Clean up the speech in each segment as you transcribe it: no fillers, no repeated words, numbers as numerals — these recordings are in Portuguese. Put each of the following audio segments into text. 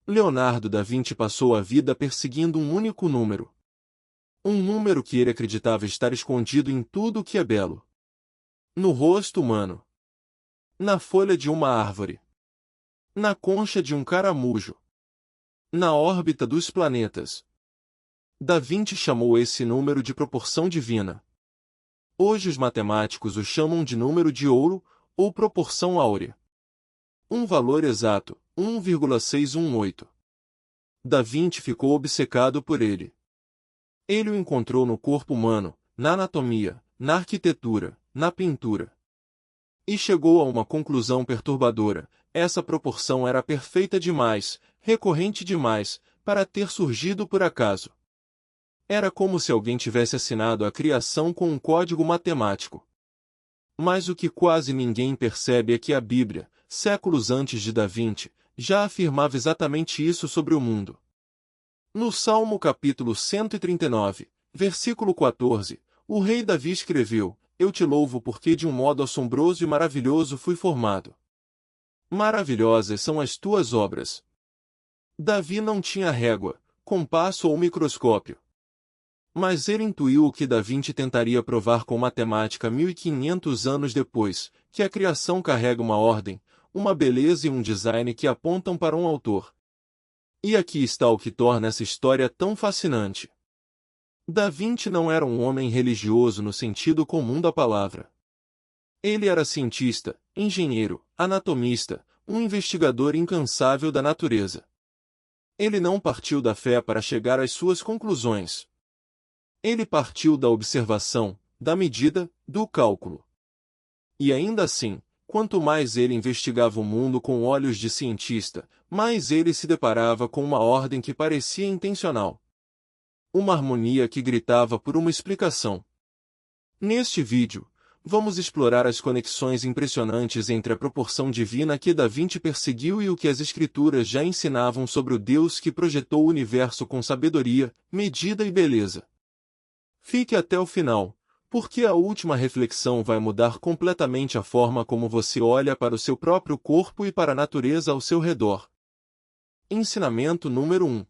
Leonardo da Vinci passou a vida perseguindo um único número. Um número que ele acreditava estar escondido em tudo o que é belo. No rosto humano. Na folha de uma árvore. Na concha de um caramujo. Na órbita dos planetas. Da Vinci chamou esse número de proporção divina. Hoje os matemáticos o chamam de número de ouro, ou proporção áurea. Um valor exato, 1,618. Da Vinci ficou obcecado por ele. Ele o encontrou no corpo humano, na anatomia, na arquitetura, na pintura. E chegou a uma conclusão perturbadora: essa proporção era perfeita demais, recorrente demais, para ter surgido por acaso. Era como se alguém tivesse assinado a criação com um código matemático. Mas o que quase ninguém percebe é que a Bíblia, séculos antes de Da Vinci, já afirmava exatamente isso sobre o mundo. No Salmo capítulo 139, versículo 14, o rei Davi escreveu: Eu te louvo porque de um modo assombroso e maravilhoso fui formado. Maravilhosas são as tuas obras. Davi não tinha régua, compasso ou microscópio. Mas ele intuiu o que Da Vinci tentaria provar com matemática 1500 anos depois, que a criação carrega uma ordem, uma beleza e um design que apontam para um autor. E aqui está o que torna essa história tão fascinante. Da Vinci não era um homem religioso no sentido comum da palavra. Ele era cientista, engenheiro, anatomista, um investigador incansável da natureza. Ele não partiu da fé para chegar às suas conclusões. Ele partiu da observação, da medida, do cálculo. E ainda assim, quanto mais ele investigava o mundo com olhos de cientista, mais ele se deparava com uma ordem que parecia intencional. Uma harmonia que gritava por uma explicação. Neste vídeo, vamos explorar as conexões impressionantes entre a proporção divina que Da Vinci perseguiu e o que as Escrituras já ensinavam sobre o Deus que projetou o universo com sabedoria, medida e beleza. Fique até o final, porque a última reflexão vai mudar completamente a forma como você olha para o seu próprio corpo e para a natureza ao seu redor. Ensinamento número 1.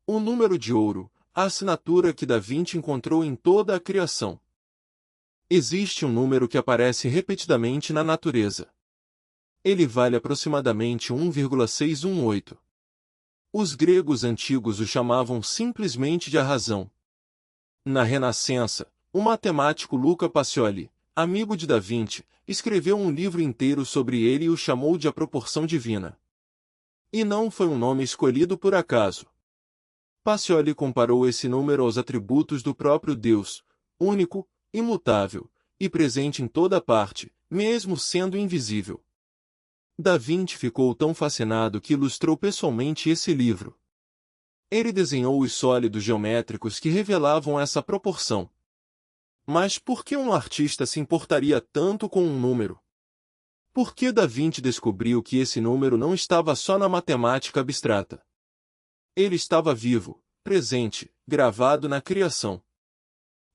O número de ouro, a assinatura que Da Vinci encontrou em toda a criação. Existe um número que aparece repetidamente na natureza. Ele vale aproximadamente 1,618. Os gregos antigos o chamavam simplesmente de a razão. Na Renascença, o matemático Luca Pacioli, amigo de Da Vinci, escreveu um livro inteiro sobre ele e o chamou de a proporção divina. E não foi um nome escolhido por acaso. Pacioli comparou esse número aos atributos do próprio Deus, único, imutável, e presente em toda parte, mesmo sendo invisível. Da Vinci ficou tão fascinado que ilustrou pessoalmente esse livro. Ele desenhou os sólidos geométricos que revelavam essa proporção. Mas por que um artista se importaria tanto com um número? Por que Da Vinci descobriu que esse número não estava só na matemática abstrata? Ele estava vivo, presente, gravado na criação.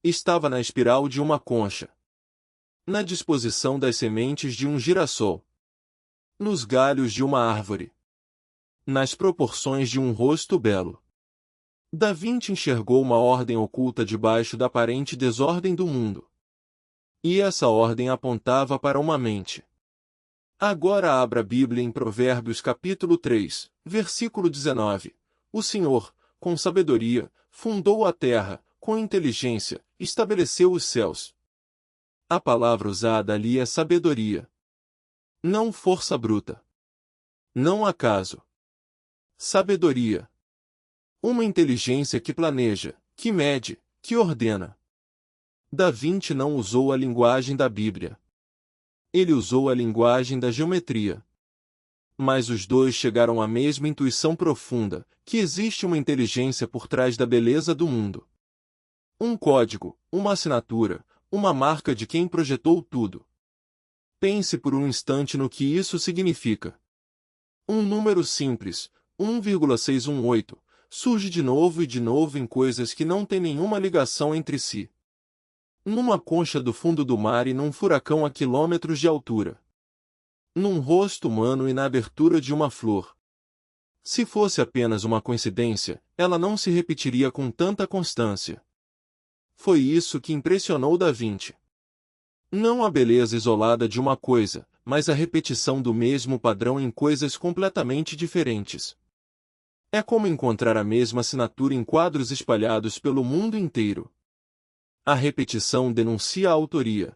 Estava na espiral de uma concha. Na disposição das sementes de um girassol. Nos galhos de uma árvore. Nas proporções de um rosto belo. Da Vinci enxergou uma ordem oculta debaixo da aparente desordem do mundo. E essa ordem apontava para uma mente. Agora abra a Bíblia em Provérbios capítulo 3, versículo 19. O Senhor, com sabedoria, fundou a terra, com inteligência, estabeleceu os céus. A palavra usada ali é sabedoria. Não força bruta. Não acaso. Sabedoria. Uma inteligência que planeja, que mede, que ordena. Da Vinci não usou a linguagem da Bíblia. Ele usou a linguagem da geometria. Mas os dois chegaram à mesma intuição profunda, que existe uma inteligência por trás da beleza do mundo. Um código, uma assinatura, uma marca de quem projetou tudo. Pense por um instante no que isso significa. Um número simples, 1,618, surge de novo e de novo em coisas que não têm nenhuma ligação entre si. Numa concha do fundo do mar e num furacão a quilômetros de altura. Num rosto humano e na abertura de uma flor. Se fosse apenas uma coincidência, ela não se repetiria com tanta constância. Foi isso que impressionou Da Vinci. Não a beleza isolada de uma coisa, mas a repetição do mesmo padrão em coisas completamente diferentes. É como encontrar a mesma assinatura em quadros espalhados pelo mundo inteiro. A repetição denuncia a autoria.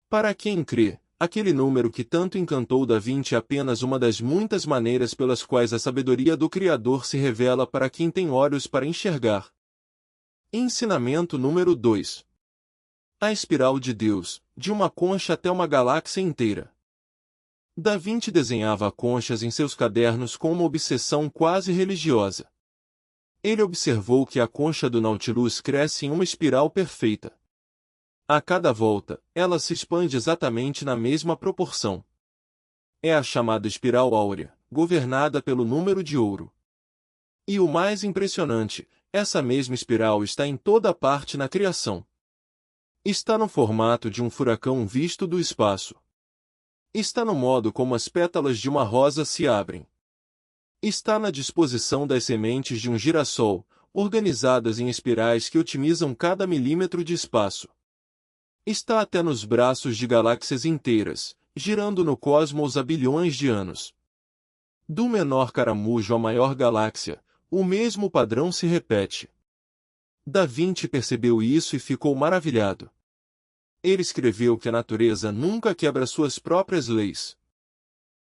Para quem crê, aquele número que tanto encantou Da Vinci é apenas uma das muitas maneiras pelas quais a sabedoria do Criador se revela para quem tem olhos para enxergar. Ensinamento número 2. A espiral de Deus, de uma concha até uma galáxia inteira. Da Vinci desenhava conchas em seus cadernos com uma obsessão quase religiosa. Ele observou que a concha do Nautilus cresce em uma espiral perfeita. A cada volta, ela se expande exatamente na mesma proporção. É a chamada espiral áurea, governada pelo número de ouro. E o mais impressionante, essa mesma espiral está em toda parte na criação. Está no formato de um furacão visto do espaço. Está no modo como as pétalas de uma rosa se abrem. Está na disposição das sementes de um girassol, organizadas em espirais que otimizam cada milímetro de espaço. Está até nos braços de galáxias inteiras, girando no cosmos há bilhões de anos. Do menor caramujo à maior galáxia, o mesmo padrão se repete. Da Vinci percebeu isso e ficou maravilhado. Ele escreveu que a natureza nunca quebra suas próprias leis.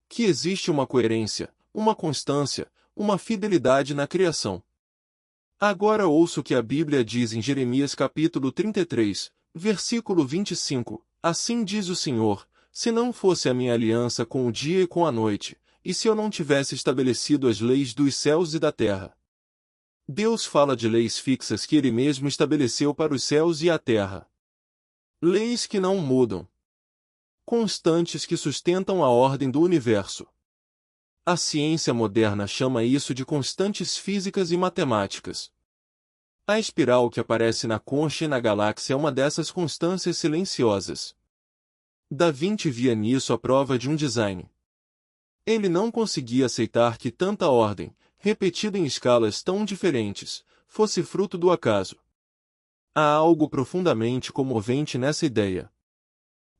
Que existe uma coerência, uma constância, uma fidelidade na criação. Agora ouça o que a Bíblia diz em Jeremias capítulo 33, versículo 25. Assim diz o Senhor, se não fosse a minha aliança com o dia e com a noite, e se eu não tivesse estabelecido as leis dos céus e da terra. Deus fala de leis fixas que Ele mesmo estabeleceu para os céus e a terra. Leis que não mudam. Constantes que sustentam a ordem do universo. A ciência moderna chama isso de constantes físicas e matemáticas. A espiral que aparece na concha e na galáxia é uma dessas constâncias silenciosas. Da Vinci via nisso a prova de um design. Ele não conseguia aceitar que tanta ordem, repetida em escalas tão diferentes, fosse fruto do acaso. Há algo profundamente comovente nessa ideia.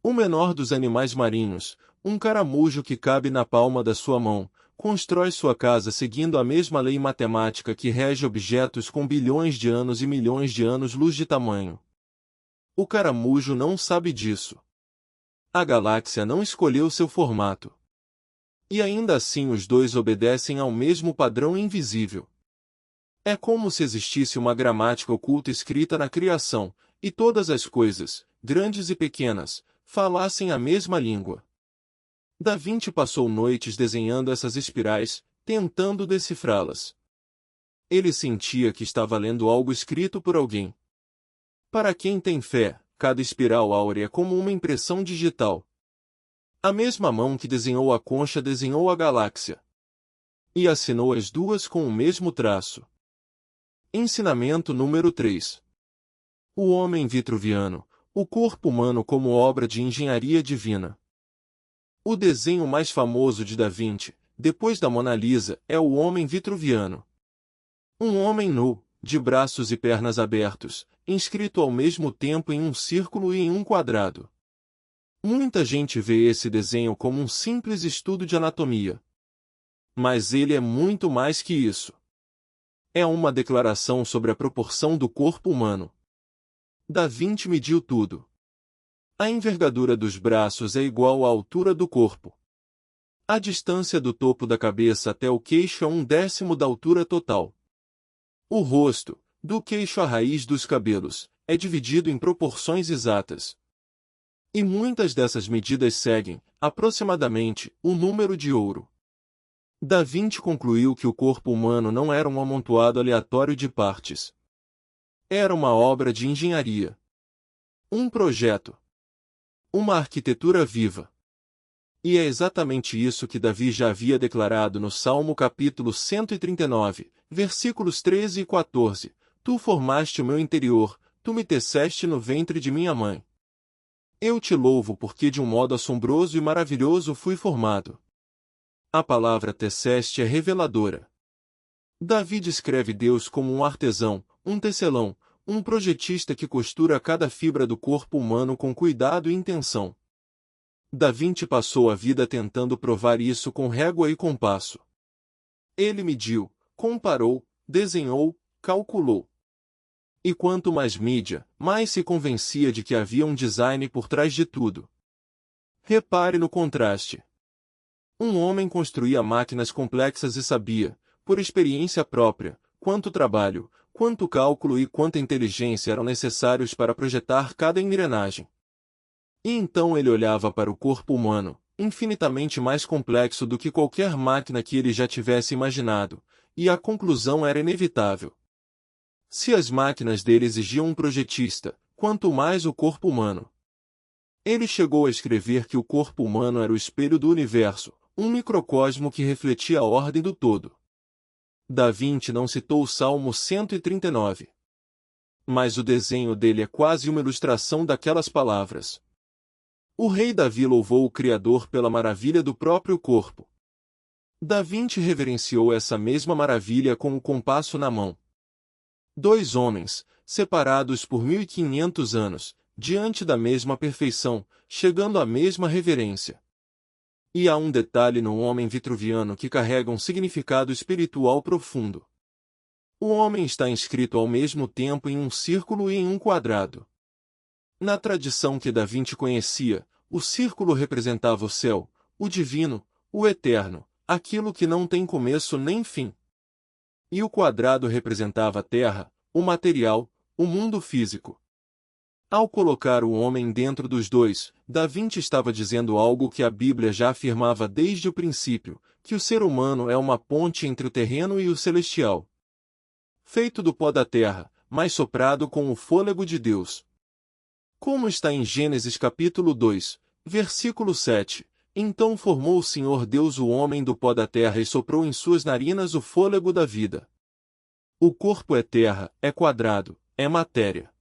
O menor dos animais marinhos, um caramujo que cabe na palma da sua mão, constrói sua casa seguindo a mesma lei matemática que rege objetos com bilhões de anos e milhões de anos-luz de tamanho. O caramujo não sabe disso. A galáxia não escolheu seu formato. E ainda assim os dois obedecem ao mesmo padrão invisível. É como se existisse uma gramática oculta escrita na criação, e todas as coisas, grandes e pequenas, falassem a mesma língua. Da Vinci passou noites desenhando essas espirais, tentando decifrá-las. Ele sentia que estava lendo algo escrito por alguém. Para quem tem fé, cada espiral áurea é como uma impressão digital. A mesma mão que desenhou a concha desenhou a galáxia. E assinou as duas com o mesmo traço. Ensinamento número 3. O homem vitruviano, o corpo humano como obra de engenharia divina. O desenho mais famoso de Da Vinci, depois da Mona Lisa, é o homem vitruviano. Um homem nu, de braços e pernas abertos, inscrito ao mesmo tempo em um círculo e em um quadrado. Muita gente vê esse desenho como um simples estudo de anatomia. Mas ele é muito mais que isso. É uma declaração sobre a proporção do corpo humano. Da Vinci mediu tudo. A envergadura dos braços é igual à altura do corpo. A distância do topo da cabeça até o queixo é 1/10 da altura total. O rosto, do queixo à raiz dos cabelos, é dividido em proporções exatas. E muitas dessas medidas seguem, aproximadamente, o número de ouro. Da Vinci concluiu que o corpo humano não era um amontoado aleatório de partes. Era uma obra de engenharia. Um projeto. Uma arquitetura viva. E é exatamente isso que Davi já havia declarado no Salmo capítulo 139, versículos 13 e 14. Tu formaste o meu interior, tu me teceste no ventre de minha mãe. Eu te louvo porque de um modo assombroso e maravilhoso fui formado. A palavra tesseste é reveladora. Davi descreve Deus como um artesão, um tecelão, um projetista que costura cada fibra do corpo humano com cuidado e intenção. Da Vinci passou a vida tentando provar isso com régua e compasso. Ele mediu, comparou, desenhou, calculou. E quanto mais mídia, mais se convencia de que havia um design por trás de tudo. Repare no contraste. Um homem construía máquinas complexas e sabia, por experiência própria, quanto trabalho, quanto cálculo e quanta inteligência eram necessários para projetar cada engrenagem. E então ele olhava para o corpo humano, infinitamente mais complexo do que qualquer máquina que ele já tivesse imaginado, e a conclusão era inevitável. Se as máquinas dele exigiam um projetista, quanto mais o corpo humano. Ele chegou a escrever que o corpo humano era o espelho do universo, um microcosmo que refletia a ordem do todo. Da Vinci não citou o Salmo 139. Mas o desenho dele é quase uma ilustração daquelas palavras. O rei Davi louvou o Criador pela maravilha do próprio corpo. Da Vinci reverenciou essa mesma maravilha com o compasso na mão. Dois homens, separados por 1500 anos, diante da mesma perfeição, chegando à mesma reverência. E há um detalhe no homem vitruviano que carrega um significado espiritual profundo. O homem está inscrito ao mesmo tempo em um círculo e em um quadrado. Na tradição que Da Vinci conhecia, o círculo representava o céu, o divino, o eterno, aquilo que não tem começo nem fim. E o quadrado representava a terra, o material, o mundo físico. Ao colocar o homem dentro dos dois, Da Vinci estava dizendo algo que a Bíblia já afirmava desde o princípio, que o ser humano é uma ponte entre o terreno e o celestial. Feito do pó da terra, mas soprado com o fôlego de Deus. Como está em Gênesis capítulo 2, versículo 7, então formou o Senhor Deus o homem do pó da terra e soprou em suas narinas o fôlego da vida. O corpo é terra, é quadrado, é matéria.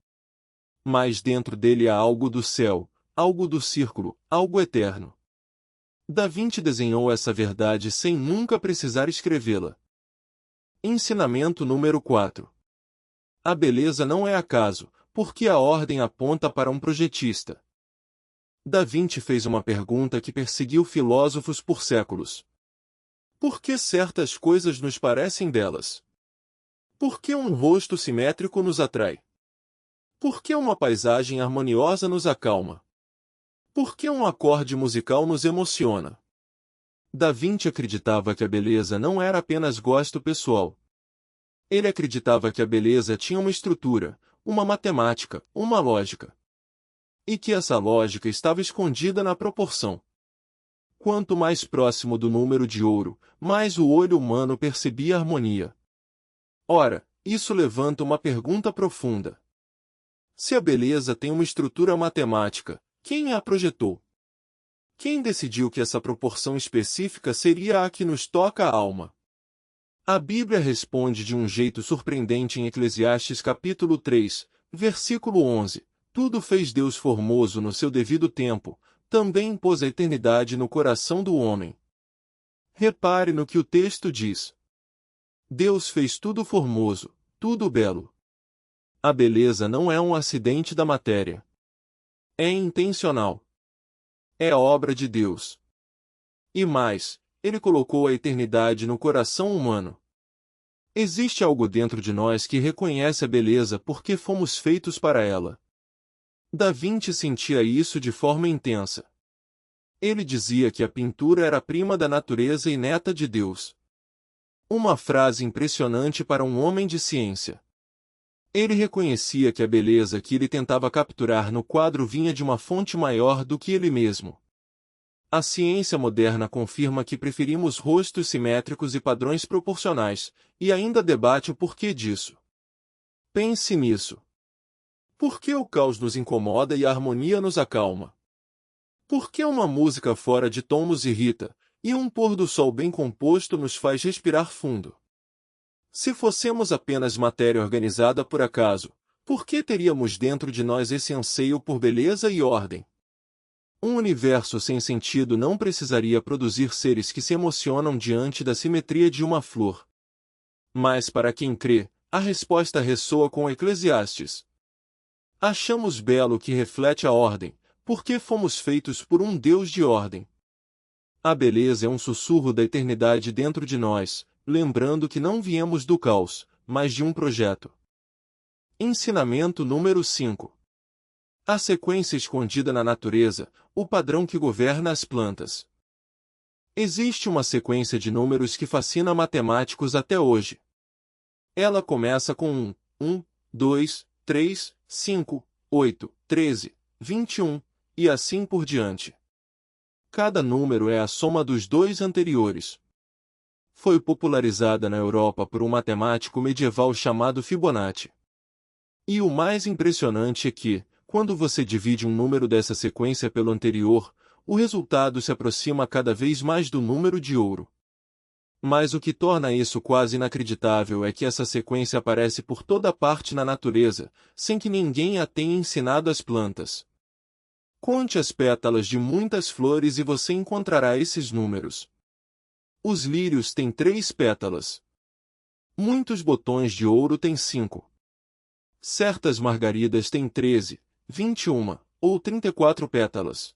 Mas dentro dele há algo do céu, algo do círculo, algo eterno. Da Vinci desenhou essa verdade sem nunca precisar escrevê-la. Ensinamento número 4. A beleza não é acaso, porque a ordem aponta para um projetista. Da Vinci fez uma pergunta que perseguiu filósofos por séculos. Por que certas coisas nos parecem belas? Por que um rosto simétrico nos atrai? Por que uma paisagem harmoniosa nos acalma? Por que um acorde musical nos emociona? Da Vinci acreditava que a beleza não era apenas gosto pessoal. Ele acreditava que a beleza tinha uma estrutura, uma matemática, uma lógica. E que essa lógica estava escondida na proporção. Quanto mais próximo do número de ouro, mais o olho humano percebia a harmonia. Ora, isso levanta uma pergunta profunda. Se a beleza tem uma estrutura matemática, quem a projetou? Quem decidiu que essa proporção específica seria a que nos toca a alma? A Bíblia responde de um jeito surpreendente em Eclesiastes capítulo 3, versículo 11. Tudo fez Deus formoso no seu devido tempo, também pôs a eternidade no coração do homem. Repare no que o texto diz. Deus fez tudo formoso, tudo belo. A beleza não é um acidente da matéria. É intencional. É obra de Deus. E mais, Ele colocou a eternidade no coração humano. Existe algo dentro de nós que reconhece a beleza porque fomos feitos para ela. Da Vinci sentia isso de forma intensa. Ele dizia que a pintura era prima da natureza e neta de Deus. Uma frase impressionante para um homem de ciência. Ele reconhecia que a beleza que ele tentava capturar no quadro vinha de uma fonte maior do que ele mesmo. A ciência moderna confirma que preferimos rostos simétricos e padrões proporcionais, e ainda debate o porquê disso. Pense nisso. Por que o caos nos incomoda e a harmonia nos acalma? Por que uma música fora de tom nos irrita, e um pôr do sol bem composto nos faz respirar fundo? Se fossemos apenas matéria organizada por acaso, por que teríamos dentro de nós esse anseio por beleza e ordem? Um universo sem sentido não precisaria produzir seres que se emocionam diante da simetria de uma flor. Mas para quem crê, a resposta ressoa com Eclesiastes. Achamos belo o que reflete a ordem, porque fomos feitos por um Deus de ordem. A beleza é um sussurro da eternidade dentro de nós, lembrando que não viemos do caos, mas de um projeto. Ensinamento número 5. A sequência escondida na natureza, o padrão que governa as plantas. Existe uma sequência de números que fascina matemáticos até hoje. Ela começa com 1, 2, 3, 5, 8, 13, 21, e assim por diante. Cada número é a soma dos dois anteriores. Foi popularizada na Europa por um matemático medieval chamado Fibonacci. E o mais impressionante é que, quando você divide um número dessa sequência pelo anterior, o resultado se aproxima cada vez mais do número de ouro. Mas o que torna isso quase inacreditável é que essa sequência aparece por toda parte na natureza, sem que ninguém a tenha ensinado às plantas. Conte as pétalas de muitas flores e você encontrará esses números. Os lírios têm 3 pétalas. Muitos botões de ouro têm 5. Certas margaridas têm 13, 21 ou 34 pétalas.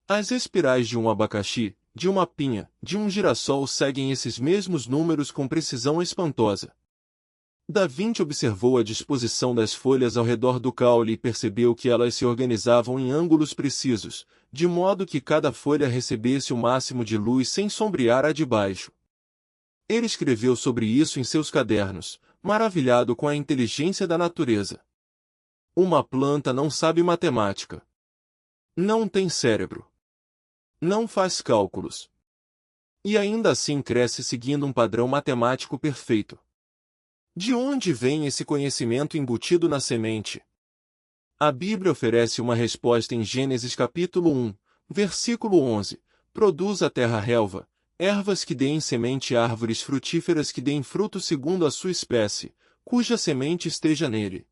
As espirais de um abacaxi, de uma pinha, de um girassol seguem esses mesmos números com precisão espantosa. Da Vinci observou a disposição das folhas ao redor do caule e percebeu que elas se organizavam em ângulos precisos, de modo que cada folha recebesse o máximo de luz sem sombrear a de baixo. Ele escreveu sobre isso em seus cadernos, maravilhado com a inteligência da natureza. Uma planta não sabe matemática. Não tem cérebro. Não faz cálculos. E ainda assim cresce seguindo um padrão matemático perfeito. De onde vem esse conhecimento embutido na semente? A Bíblia oferece uma resposta em Gênesis capítulo 1, versículo 11. Produz a terra relva, ervas que deem semente e árvores frutíferas que deem fruto segundo a sua espécie, cuja semente esteja nele.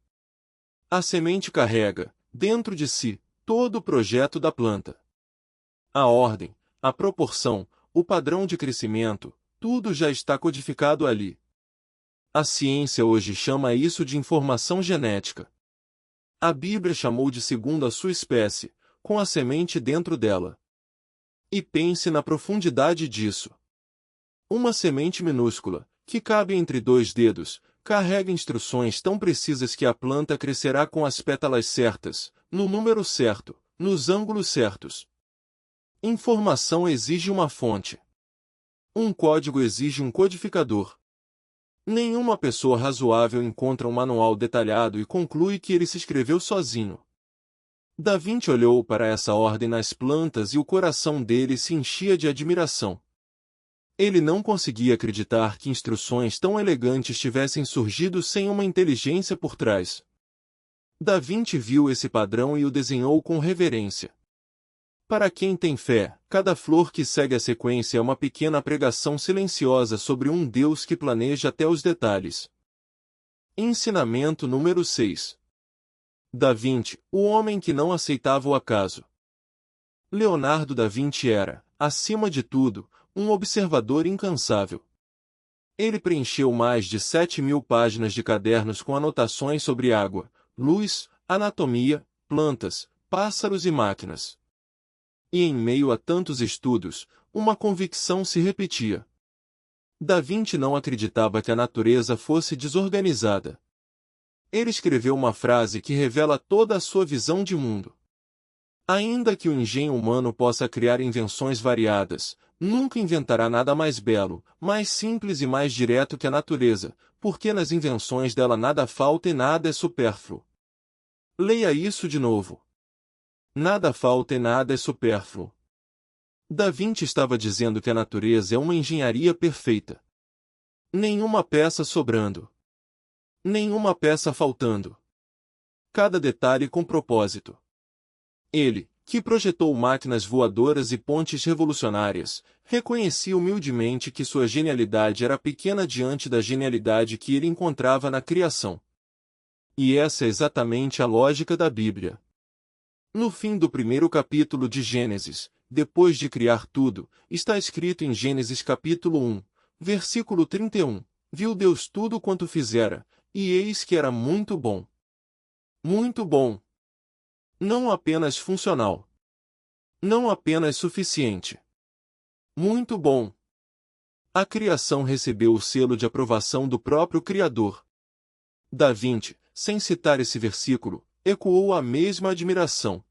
A semente carrega, dentro de si, todo o projeto da planta. A ordem, a proporção, o padrão de crescimento, tudo já está codificado ali. A ciência hoje chama isso de informação genética. A Bíblia chamou de segundo a sua espécie, com a semente dentro dela. E pense na profundidade disso. Uma semente minúscula, que cabe entre 2 dedos, carrega instruções tão precisas que a planta crescerá com as pétalas certas, no número certo, nos ângulos certos. Informação exige uma fonte. Um código exige um codificador. Nenhuma pessoa razoável encontra um manual detalhado e conclui que ele se escreveu sozinho. Da Vinci olhou para essa ordem nas plantas e o coração dele se enchia de admiração. Ele não conseguia acreditar que instruções tão elegantes tivessem surgido sem uma inteligência por trás. Da Vinci viu esse padrão e o desenhou com reverência. Para quem tem fé, cada flor que segue a sequência é uma pequena pregação silenciosa sobre um Deus que planeja até os detalhes. Ensinamento número 6. Da Vinci, o homem que não aceitava o acaso. Leonardo da Vinci era, acima de tudo, um observador incansável. Ele preencheu mais de 7.000 páginas de cadernos com anotações sobre água, luz, anatomia, plantas, pássaros e máquinas. E em meio a tantos estudos, uma convicção se repetia. Da Vinci não acreditava que a natureza fosse desorganizada. Ele escreveu uma frase que revela toda a sua visão de mundo. Ainda que o engenho humano possa criar invenções variadas, nunca inventará nada mais belo, mais simples e mais direto que a natureza, porque nas invenções dela nada falta e nada é supérfluo. Leia isso de novo. Nada falta e nada é supérfluo. Da Vinci estava dizendo que a natureza é uma engenharia perfeita. Nenhuma peça sobrando. Nenhuma peça faltando. Cada detalhe com propósito. Ele, que projetou máquinas voadoras e pontes revolucionárias, reconhecia humildemente que sua genialidade era pequena diante da genialidade que ele encontrava na criação. E essa é exatamente a lógica da Bíblia. No fim do primeiro capítulo de Gênesis, depois de criar tudo, está escrito em Gênesis capítulo 1, versículo 31, viu Deus tudo quanto fizera, e eis que era muito bom. Muito bom. Não apenas funcional. Não apenas suficiente. Muito bom. A criação recebeu o selo de aprovação do próprio Criador. Da Vinci, sem citar esse versículo, ecoou a mesma admiração.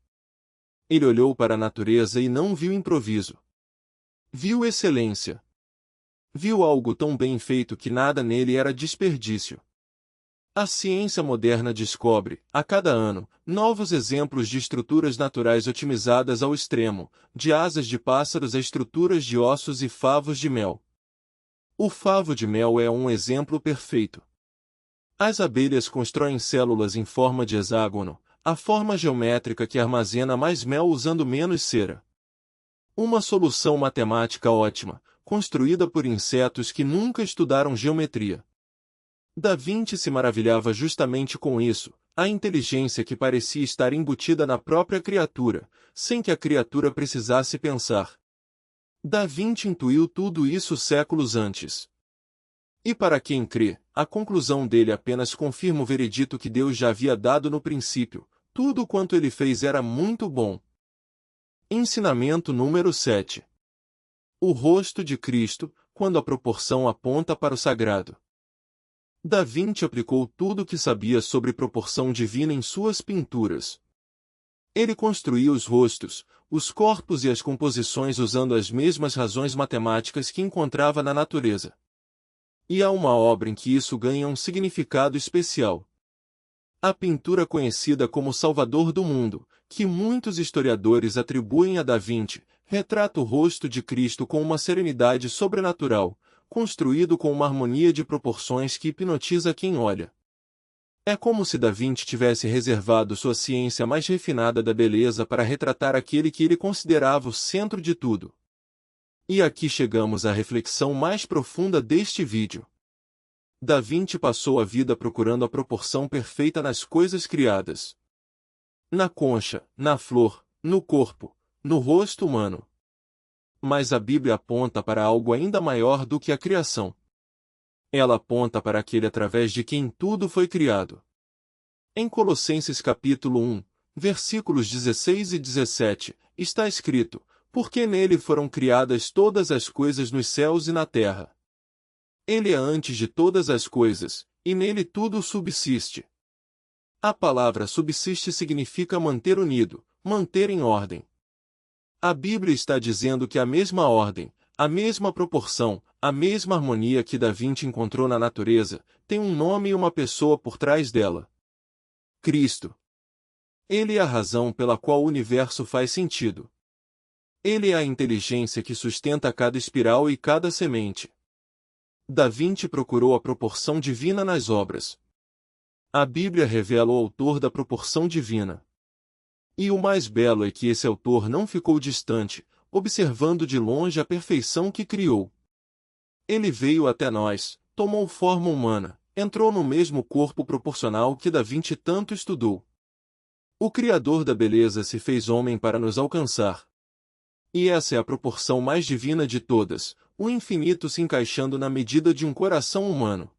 Ele olhou para a natureza e não viu improviso. Viu excelência. Viu algo tão bem feito que nada nele era desperdício. A ciência moderna descobre, a cada ano, novos exemplos de estruturas naturais otimizadas ao extremo, de asas de pássaros a estruturas de ossos e favos de mel. O favo de mel é um exemplo perfeito. As abelhas constroem células em forma de hexágono, a forma geométrica que armazena mais mel usando menos cera. Uma solução matemática ótima, construída por insetos que nunca estudaram geometria. Da Vinci se maravilhava justamente com isso, a inteligência que parecia estar embutida na própria criatura, sem que a criatura precisasse pensar. Da Vinci intuiu tudo isso séculos antes. E para quem crê, a conclusão dele apenas confirma o veredito que Deus já havia dado no princípio: tudo quanto ele fez era muito bom. Ensinamento número 7. O rosto de Cristo, quando a proporção aponta para o sagrado. Da Vinci aplicou tudo o que sabia sobre proporção divina em suas pinturas. Ele construía os rostos, os corpos e as composições usando as mesmas razões matemáticas que encontrava na natureza. E há uma obra em que isso ganha um significado especial. A pintura conhecida como Salvador do Mundo, que muitos historiadores atribuem a Da Vinci, retrata o rosto de Cristo com uma serenidade sobrenatural, construído com uma harmonia de proporções que hipnotiza quem olha. É como se Da Vinci tivesse reservado sua ciência mais refinada da beleza para retratar aquele que ele considerava o centro de tudo. E aqui chegamos à reflexão mais profunda deste vídeo. Da Vinci passou a vida procurando a proporção perfeita nas coisas criadas. Na concha, na flor, no corpo, no rosto humano. Mas a Bíblia aponta para algo ainda maior do que a criação. Ela aponta para aquele através de quem tudo foi criado. Em Colossenses capítulo 1, versículos 16 e 17, está escrito: porque nele foram criadas todas as coisas nos céus e na terra. Ele é antes de todas as coisas, e nele tudo subsiste. A palavra subsiste significa manter unido, manter em ordem. A Bíblia está dizendo que a mesma ordem, a mesma proporção, a mesma harmonia que Da Vinci encontrou na natureza, tem um nome e uma pessoa por trás dela. Cristo. Ele é a razão pela qual o universo faz sentido. Ele é a inteligência que sustenta cada espiral e cada semente. Da Vinci procurou a proporção divina nas obras. A Bíblia revela o autor da proporção divina. E o mais belo é que esse autor não ficou distante, observando de longe a perfeição que criou. Ele veio até nós, tomou forma humana, entrou no mesmo corpo proporcional que Da Vinci tanto estudou. O Criador da beleza se fez homem para nos alcançar. E essa é a proporção mais divina de todas, o infinito se encaixando na medida de um coração humano.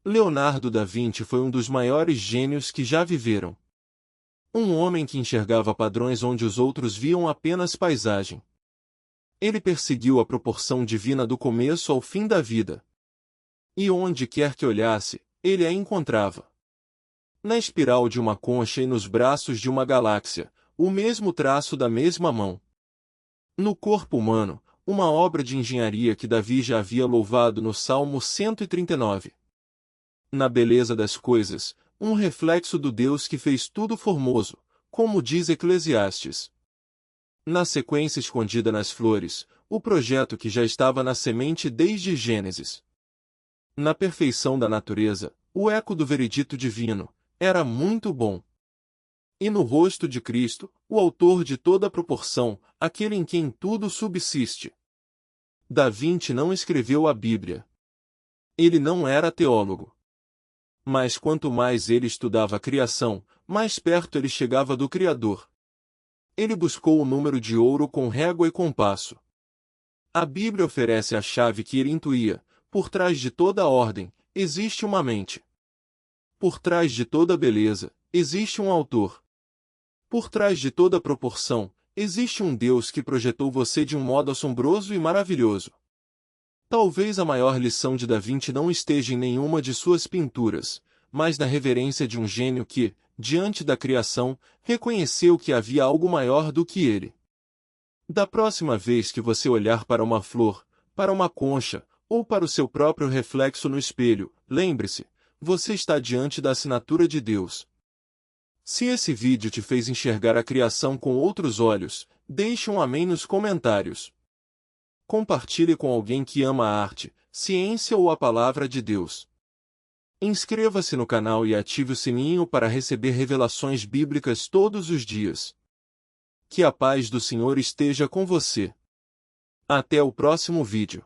Leonardo da Vinci foi um dos maiores gênios que já viveram. Um homem que enxergava padrões onde os outros viam apenas paisagem. Ele perseguiu a proporção divina do começo ao fim da vida. E onde quer que olhasse, ele a encontrava. Na espiral de uma concha e nos braços de uma galáxia, o mesmo traço da mesma mão. No corpo humano, uma obra de engenharia que Davi já havia louvado no Salmo 139. Na beleza das coisas, um reflexo do Deus que fez tudo formoso, como diz Eclesiastes. Na sequência escondida nas flores, o projeto que já estava na semente desde Gênesis. Na perfeição da natureza, o eco do veredito divino, era muito bom. E no rosto de Cristo, o autor de toda a proporção, aquele em quem tudo subsiste. Da Vinci não escreveu a Bíblia. Ele não era teólogo. Mas quanto mais ele estudava a criação, mais perto ele chegava do Criador. Ele buscou o número de ouro com régua e compasso. A Bíblia oferece a chave que ele intuía: por trás de toda ordem, existe uma mente. Por trás de toda beleza, existe um autor. Por trás de toda proporção, existe um Deus que projetou você de um modo assombroso e maravilhoso. Talvez a maior lição de Da Vinci não esteja em nenhuma de suas pinturas, mas na reverência de um gênio que, diante da criação, reconheceu que havia algo maior do que ele. Da próxima vez que você olhar para uma flor, para uma concha, ou para o seu próprio reflexo no espelho, lembre-se, você está diante da assinatura de Deus. Se esse vídeo te fez enxergar a criação com outros olhos, deixe um amém nos comentários. Compartilhe com alguém que ama a arte, ciência ou a palavra de Deus. Inscreva-se no canal e ative o sininho para receber revelações bíblicas todos os dias. Que a paz do Senhor esteja com você. Até o próximo vídeo.